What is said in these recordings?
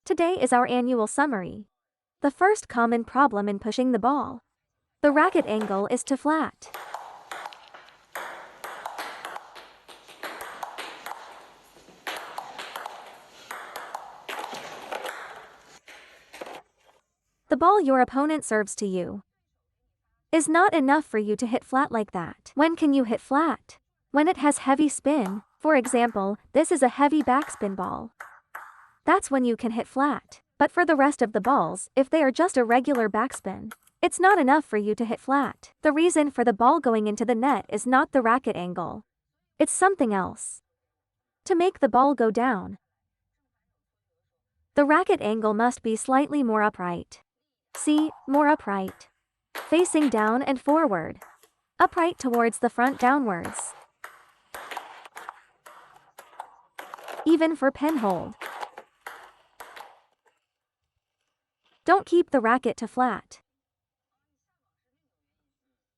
Today is our annual summary. The first common problem in pushing the ball. The racket angle is too flat. The ball your opponent serves to you is not enough for you to hit flat like that. When can you hit flat? When it has heavy spin. For example, this is a heavy backspin ball. That's when you can hit flat. But for the rest of the balls, if they are just a regular backspin, it's not enough for you to hit flat. The reason for the ball going into the net is not the racket angle. It's something else. To make the ball go down, the racket angle must be slightly more upright. See, more upright. Facing down and forward. Upright towards the front downwards. Even for pin hold. Don't keep the racket too flat.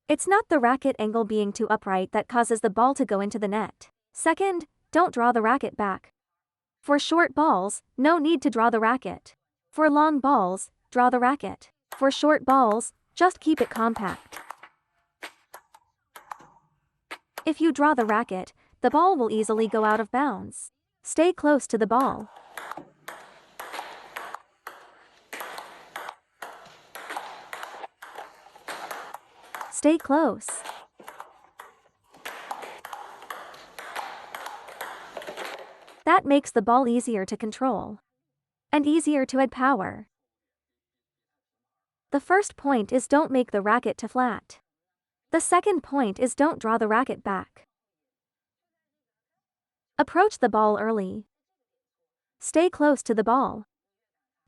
It's not the racket angle being too upright that causes the ball to go into the net. Second, don't draw the racket back. For short balls, no need to draw the racket. For long balls, draw the racket. For short balls, just keep it compact. If you draw the racket, the ball will easily go out of bounds. Stay close to the ball. Stay close. That makes the ball easier to control and easier to add power. The first point is don't make the racket too flat. The second point is don't draw the racket back. Approach the ball early. Stay close to the ball.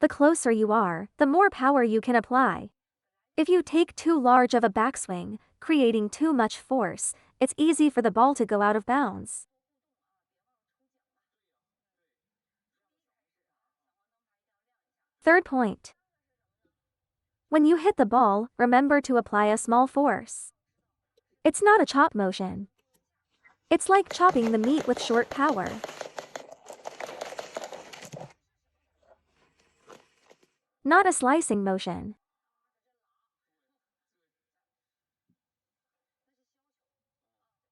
The closer you are, the more power you can apply. If you take too large of a backswing, creating too much force, it's easy for the ball to go out of bounds. Third point. When you hit the ball, remember to apply a small force. It's not a chop motion. It's like chopping the meat with short power. Not a slicing motion.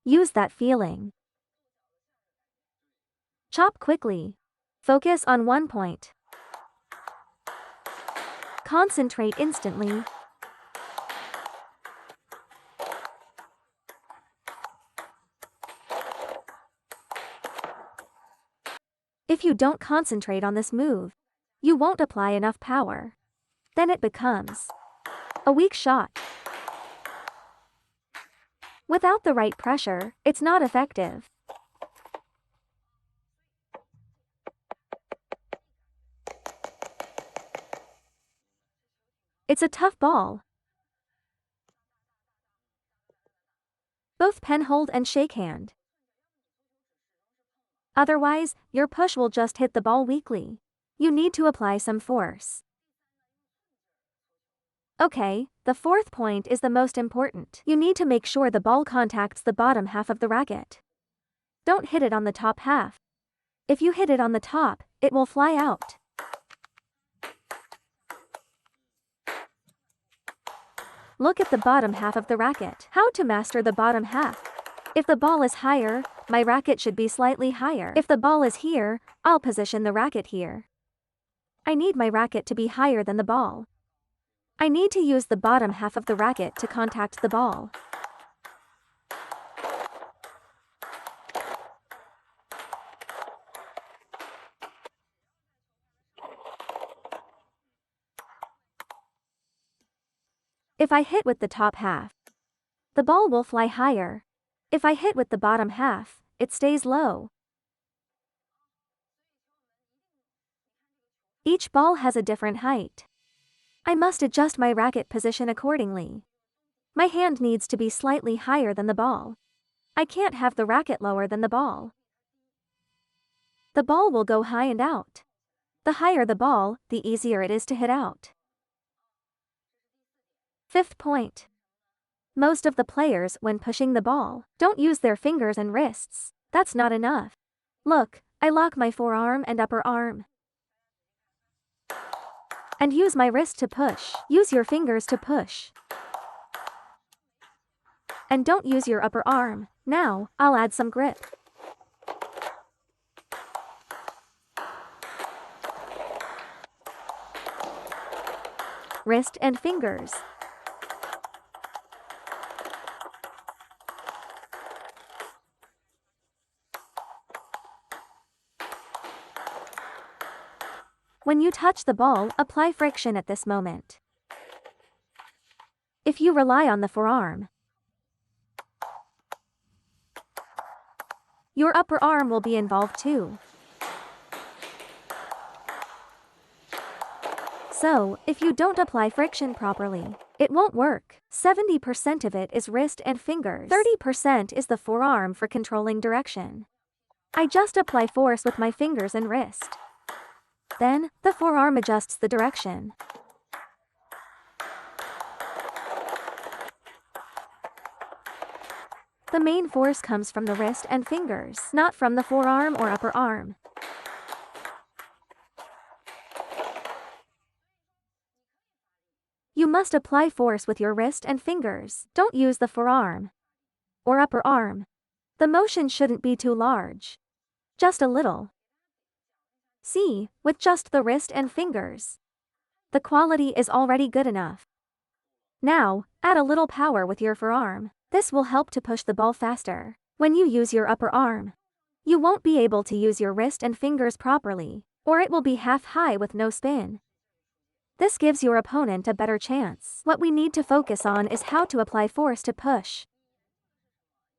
Use that feeling. Chop quickly. Focus on one point. Concentrate instantly. If you don't concentrate on this move, you won't apply enough power. Then it becomes a weak shot. Without the right pressure, it's not effective. It's a tough ball. Both pen hold and shake hand. Otherwise, your push will just hit the ball weakly. You need to apply some force. Okay, the fourth point is the most important. You need to make sure the ball contacts the bottom half of the racket. Don't hit it on the top half. If you hit it on the top, it will fly out. Look at the bottom half of the racket. How to master the bottom half? If the ball is higher, my racket should be slightly higher. If the ball is here, I'll position the racket here. I need my racket to be higher than the ball. I need to use the bottom half of the racket to contact the ball. If I hit with the top half, the ball will fly higher. If I hit with the bottom half, it stays low. Each ball has a different height. I must adjust my racket position accordingly. My hand needs to be slightly higher than the ball. I can't have the racket lower than the ball. The ball will go high and out. The higher the ball, the easier it is to hit out. Fifth point. Most of the players, when pushing the ball, don't use their fingers and wrists. That's not enough. Look, I lock my forearm and upper arm. And use my wrist to push. Use your fingers to push. And don't use your upper arm. Now, I'll add some grip. Wrist and fingers. When you touch the ball, apply friction at this moment. If you rely on the forearm, your upper arm will be involved too. So, if you don't apply friction properly, it won't work. 70% of it is wrist and fingers. 30% is the forearm for controlling direction. I just apply force with my fingers and wrist. Then, the forearm adjusts the direction. The main force comes from the wrist and fingers, not from the forearm or upper arm. You must apply force with your wrist and fingers. Don't use the forearm or upper arm. The motion shouldn't be too large. Just a little. See, with just the wrist and fingers, the quality is already good enough. Now, add a little power with your forearm. This will help to push the ball faster. When you use your upper arm, you won't be able to use your wrist and fingers properly, or it will be half high with no spin. This gives your opponent a better chance. What we need to focus on is how to apply force to push.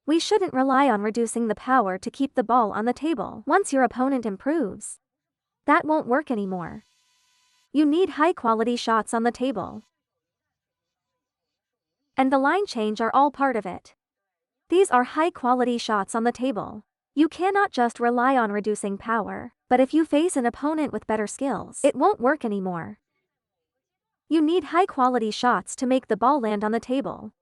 We shouldn't rely on reducing the power to keep the ball on the table. Once your opponent improves, that won't work anymore. You need high-quality shots on the table. And the line change are all part of it. These are high-quality shots on the table. You cannot just rely on reducing power, but if you face an opponent with better skills, it won't work anymore. You need high-quality shots to make the ball land on the table.